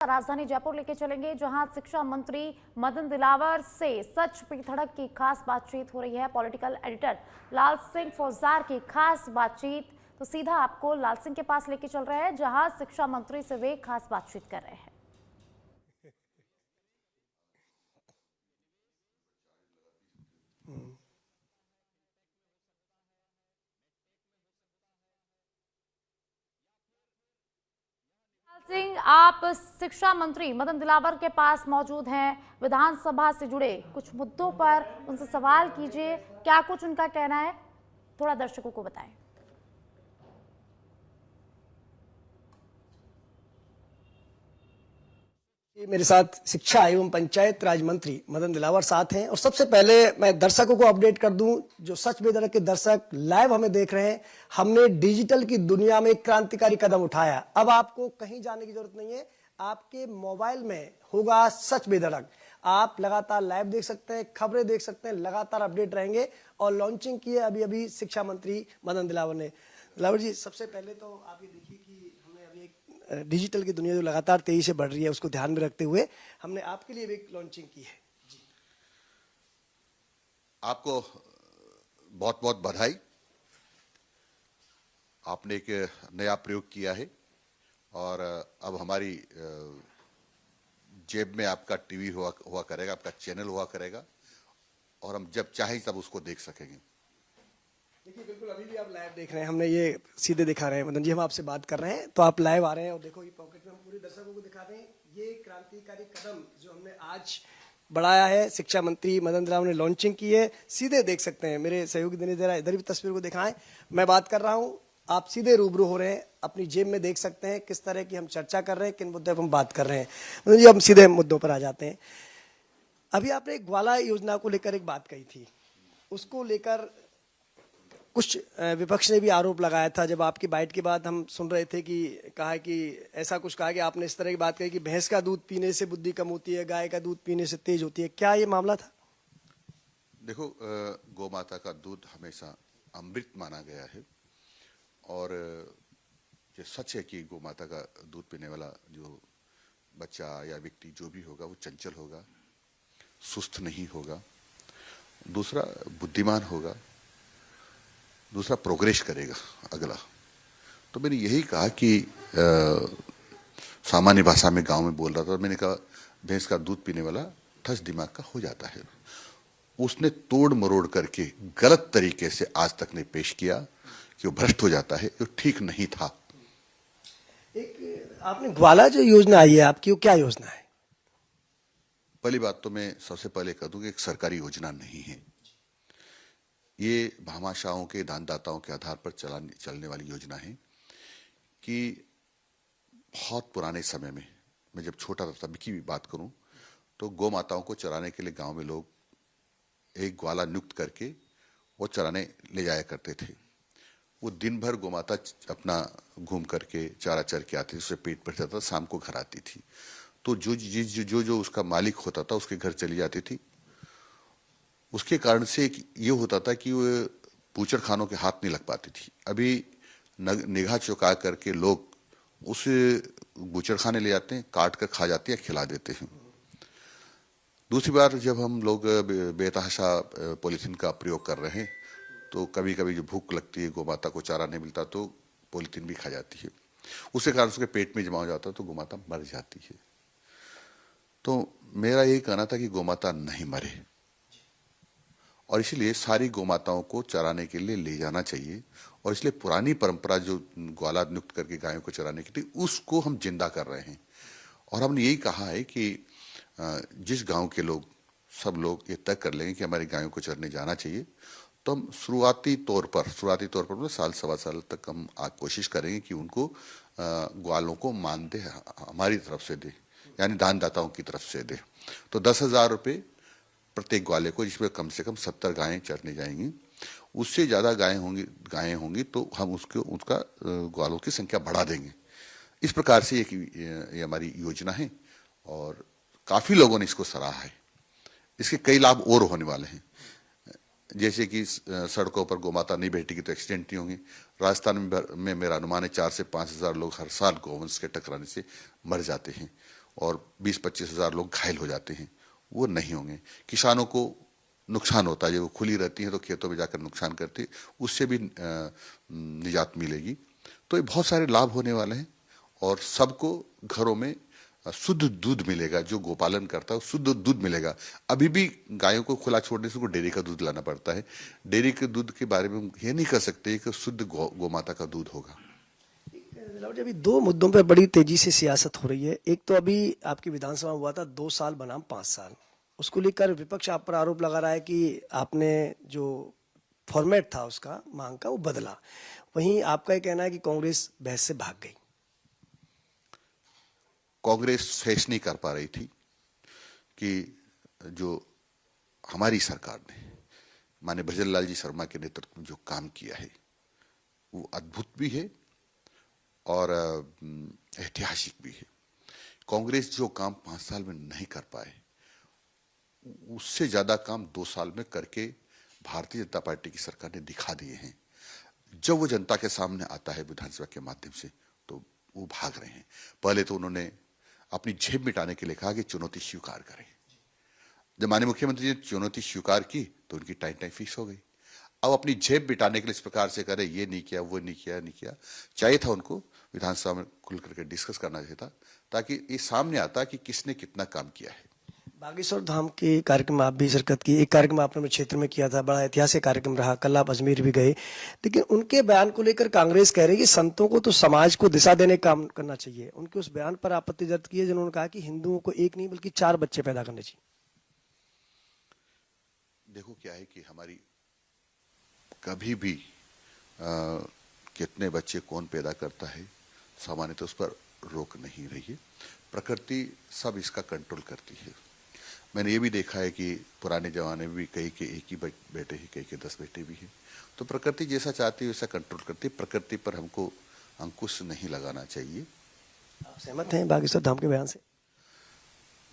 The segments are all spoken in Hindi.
राजधानी जयपुर लेके चलेंगे, जहां शिक्षा मंत्री मदन दिलावर से सच पे धड़क की खास बातचीत हो रही है। पॉलिटिकल एडिटर लाल सिंह फौजदार की खास बातचीत, तो सीधा आपको लाल सिंह के पास लेके चल रहे हैं, जहां शिक्षा मंत्री से वे खास बातचीत कर रहे हैं। सिंह, आप शिक्षा मंत्री मदन दिलावर के पास मौजूद हैं। विधानसभा से जुड़े कुछ मुद्दों पर उनसे सवाल कीजिए, क्या कुछ उनका कहना है, थोड़ा दर्शकों को बताएं। मेरे साथ शिक्षा एवं पंचायत राज मंत्री मदन दिलावर साथ हैं। और सबसे पहले मैं दर्शकों को अपडेट कर दूं, जो सच बेधड़क के दर्शक लाइव हमें देख रहे हैं, हमने डिजिटल की दुनिया में एक क्रांतिकारी कदम उठाया। अब आपको कहीं जाने की जरूरत नहीं है, आपके मोबाइल में होगा सच बेधड़क। आप लगातार लाइव देख सकते हैं, खबरें देख सकते हैं, लगातार अपडेट रहेंगे। और लॉन्चिंग की है अभी अभी शिक्षा मंत्री मदन दिलावर ने। दिलावर जी, सबसे पहले तो आप ये देखिए कि हमने अभी एक डिजिटल की दुनिया जो लगातार तेजी से बढ़ रही है, उसको ध्यान में रखते हुए हमने आपके लिए भी एक लॉन्चिंग की है। जी, आपको बहुत बहुत बधाई। आपने एक नया प्रयोग किया है और अब हमारी जेब में आपका टीवी हुआ करेगा, आपका चैनल हुआ करेगा और हम जब चाहें तब उसको देख सकेंगे। देखिए, बिल्कुल अभी भी आप लाइव देख रहे हैं, हमने ये सीधे दिखा रहे हैं। मदन जी, हम आपसे बात कर रहे हैं तो आप लाइव आ रहे हैं और देखो ये पॉकेट में हम पूरे दर्शकों को दिखा रहे हैं। ये क्रांतिकारी कदम जो हमने आज बढ़ाया है, शिक्षा मंत्री मदन दिलावर ने लॉन्चिंग की है, सीधे देख सकते हैं। मेरे सहयोगी दिनेश जरा इधर भी तस्वीर को दिखाएं। मैं बात कर रहा हूं, आप सीधे रूबरू हो रहे हैं, अपनी जेब में देख सकते हैं किस तरह की हम चर्चा कर रहे हैं, किन मुद्दों पर हम बात कर रहे हैं। मदन जी, हम सीधे मुद्दों पर आ जाते हैं। अभी आपने ग्वाला योजना को लेकर एक बात कही थी, उसको लेकर कुछ विपक्ष ने भी आरोप लगाया था। जब आपकी बाइट के बाद हम सुन रहे थे कि कहा कि ऐसा कुछ कहा कि आपने इस तरह की बात कही कि भैंस का दूध पीने से बुद्धि कम होती है, गाय का दूध पीने से तेज होती है। क्या ये मामला था? देखो, गौ माता का दूध हमेशा अमृत माना गया है और ये सच है कि गौ माता का दूध पीने वाला जो बच्चा या व्यक्ति जो भी होगा वो चंचल होगा, सुस्त नहीं होगा, दूसरा बुद्धिमान होगा, दूसरा प्रोग्रेस करेगा अगला। तो मैंने यही कहा कि सामान्य भाषा में गांव में बोल रहा था, मैंने कहा भैंस का दूध पीने वाला ठस दिमाग का हो जाता है। उसने तोड़ मरोड़ करके गलत तरीके से आज तक ने पेश किया कि वो भ्रष्ट हो जाता है, वो ठीक नहीं था। एक आपने ग्वाला जो योजना आई है आपकी, वो क्या योजना है? पहली बात तो मैं सबसे पहले कह दूं कि एक सरकारी योजना नहीं है, ये भामाशाहों के दानदाताओं के आधार पर चलने वाली योजना है। कि बहुत पुराने समय में, मैं जब छोटा था तब की भी बात करूं, तो गौ माताओं को चराने के लिए गांव में लोग एक ग्वाला नियुक्त करके वो चराने ले जाया करते थे। वो दिन भर गौ माता अपना घूम करके चारा चर के आती थी, उससे पेट भर जाता था, शाम को घर आती थी। तो जो उसका मालिक होता था उसके घर चली जाती थी। उसके कारण से ये होता था कि वो बूचड़ खानों के हाथ नहीं लग पाती थी। अभी निगाह चुका करके लोग उस बूचड़ खाने ले जाते हैं, काट कर खा जाते हैं, खिला देते हैं। दूसरी बार जब हम लोग बेतहाशा पॉलीथीन का प्रयोग कर रहे हैं, तो कभी कभी जो भूख लगती है, गौ माता को चारा नहीं मिलता तो पॉलीथीन भी खा जाती है। उसके कारण उसके पेट में जमा हो जाता है तो गौ माता मर जाती है। तो मेरा यही कहना था कि गौ माता नहीं मरे और इसलिए सारी गौ माताओं को चराने के लिए ले जाना चाहिए। और इसलिए पुरानी परंपरा जो ग्वाला नियुक्त करके गायों को चराने की थी, उसको हम जिंदा कर रहे हैं। और हमने यही कहा है कि जिस गांव के लोग, सब लोग ये तय कर लेंगे कि हमारी गायों को चरने जाना चाहिए, तो हम शुरुआती तौर पर मतलब साल सवा साल तक हम कोशिश करेंगे कि उनको ग्वालों को मानदेय हमारी तरफ से दे, यानी दानदाताओं की तरफ से दे। तो 10,000 रुपये प्रत्येक ग्वाले को, जिसमें कम से कम 70 गायें चरने जाएंगी। उससे ज्यादा गायें होंगी तो हम उसका ग्वालों की संख्या बढ़ा देंगे। इस प्रकार से ये हमारी योजना है और काफी लोगों ने इसको सराहा है। इसके कई लाभ और होने वाले हैं, जैसे कि सड़कों पर गौमाता नहीं बैठेगी तो एक्सीडेंट नहीं होंगे। राजस्थान में मेरा अनुमान है 4 से 5 हजार लोग हर साल गौवंश के टकराने से मर जाते हैं। और 20-25 हज़ार लोग घायल हो जाते हैं, वो नहीं होंगे। किसानों को नुकसान होता है, जब वो खुली रहती है तो खेतों में जाकर नुकसान करती है, उससे भी निजात मिलेगी। तो ये बहुत सारे लाभ होने वाले हैं और सबको घरों में शुद्ध दूध मिलेगा। जो गोपालन करता है शुद्ध दूध मिलेगा। अभी भी गायों को खुला छोड़ने से उनको डेयरी का दूध लाना पड़ता है। डेयरी के दूध के बारे में हम ये नहीं कर सकते कि शुद्ध गोमाता का दूध होगा। दिलावर जी, अभी दो मुद्दों पर बड़ी तेजी से सियासत हो रही है। एक तो अभी आपकी विधानसभा हुआ था 2 साल बनाम 5 साल, उसको लेकर विपक्ष आप पर आरोप लगा रहा है कि आपने जो फॉर्मेट था उसका मांग का वो बदला। वहीं आपका ये कहना है कि कांग्रेस बहस से भाग गई। कांग्रेस फेस नहीं कर पा रही थी कि जो हमारी सरकार ने माननीय भजनलाल जी शर्मा के नेतृत्व में जो काम किया है वो अद्भुत भी है और ऐतिहासिक भी है। कांग्रेस जो काम 5 साल में नहीं कर पाए, उससे ज्यादा काम 2 साल में करके भारतीय जनता पार्टी की सरकार ने दिखा दिए हैं। जब वो जनता के सामने आता है विधानसभा के माध्यम से तो वो भाग रहे हैं। पहले तो उन्होंने अपनी जेब मिटाने के लिए कहा कि चुनौती स्वीकार करें। जब माननीय मुख्यमंत्री ने चुनौती स्वीकार की तो उनकी टाइम फिक्स हो गई। अब अपनी जेब मिटाने के लिए इस प्रकार से करे, ये नहीं किया, वो नहीं किया, चाहिए था उनको विधानसभा में खुल करके डिस्कस करना चाहिए था, ताकि ये सामने आता कि किसने कितना काम किया है। बागेश्वर धाम के कार्यक्रम में आप भी शिरकत की। एक कार्यक्रम आपने अपने क्षेत्र में किया था, बड़ा ऐतिहासिक कार्यक्रम रहा। कल आप अजमेर भी गए, लेकिन उनके बयान को लेकर कांग्रेस कह रही है कि संतों को तो समाज को दिशा देने का काम करना चाहिए। उनके उस बयान पर आपत्ति दर्ज की है जिन्होंने कहा कि हिंदुओं को एक नहीं बल्कि 4 बच्चे पैदा करने चाहिए। देखो क्या है कि हमारी कभी भी कितने बच्चे कौन पैदा करता है सामान्यतः उस पर रोक नहीं रही है। प्रकृति सब इसका कंट्रोल करती है। मैंने ये भी देखा है कि पुराने जमाने में भी कई के एक ही बेटे ही, कई के 10 बेटे भी हैं। तो प्रकृति जैसा चाहती है वैसा कंट्रोल करती है। प्रकृति पर हमको अंकुश नहीं लगाना चाहिए। आप सहमत हैं बागेश्वर धाम के बयान से?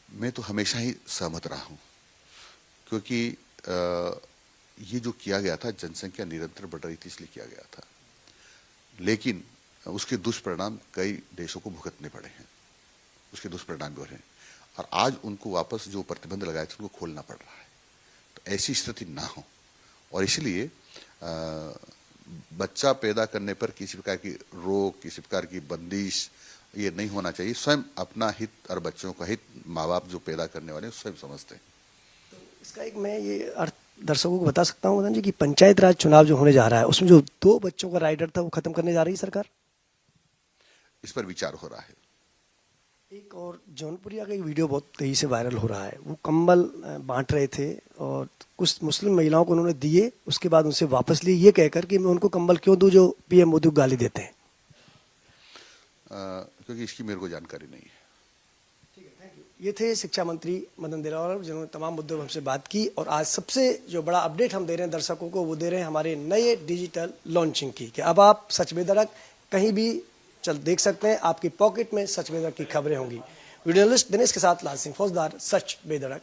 मैं तो हमेशा ही सहमत रहा हूँ, क्योंकि ये जो किया गया था, जनसंख्या निरंतर बढ़ रही थी इसलिए किया गया था, लेकिन उसके दुष्परिणाम कई देशों को भुगतने पड़े हैं। उसके दुष्परिणाम भी हो रहे हैं और आज उनको वापस जो प्रतिबंध लगाए थे उनको खोलना पड़ रहा है। तो ऐसी स्थिति ना हो और इसलिए बच्चा पैदा करने पर किसी प्रकार की रोक, किसी प्रकार की बंदिश ये नहीं होना चाहिए। स्वयं अपना हित और बच्चों का हित माँ बाप जो पैदा करने वाले स्वयं समझते हैं। तो इसका एक मैं ये अर्थ दर्शकों को बता सकता हूँ मदन जी कि पंचायत राज चुनाव जो होने जा रहा है उसमें जो 2 बच्चों का राइडर था वो खत्म करने जा रही है सरकार। इस पर विचार हो रहा है। एक और जौनपुरिया का एक वीडियो बहुत तेजी से वायरल हो रहा है। वो कंबल बांट रहे थे और कुछ मुस्लिम महिलाओं को उन्होंने दिए, उसके बाद उनसे वापस लिए ये कहकर कि मैं उनको कंबल क्यों दूं जो पीएम मोदी को गाली देते हैं। क्योंकि इसकी मेरे को जानकारी नहीं है। ठीक है, थैंक यू। ये थे शिक्षा मंत्री मदन दिलावर जिन्होंने तमाम मुद्दों पर हमसे बात की। और आज सबसे जो बड़ा अपडेट हम दे रहे हैं दर्शकों को वो दे रहे हैं हमारे नए डिजिटल लॉन्चिंग की, कि अब आप सच बेधड़क कहीं भी चल देख सकते हैं। आपकी पॉकेट में सच बेधड़क की खबरें होंगी। वीडियो जर्नलिस्ट दिनेश के साथ लाल सिंह फौजदार, सच बेधड़क।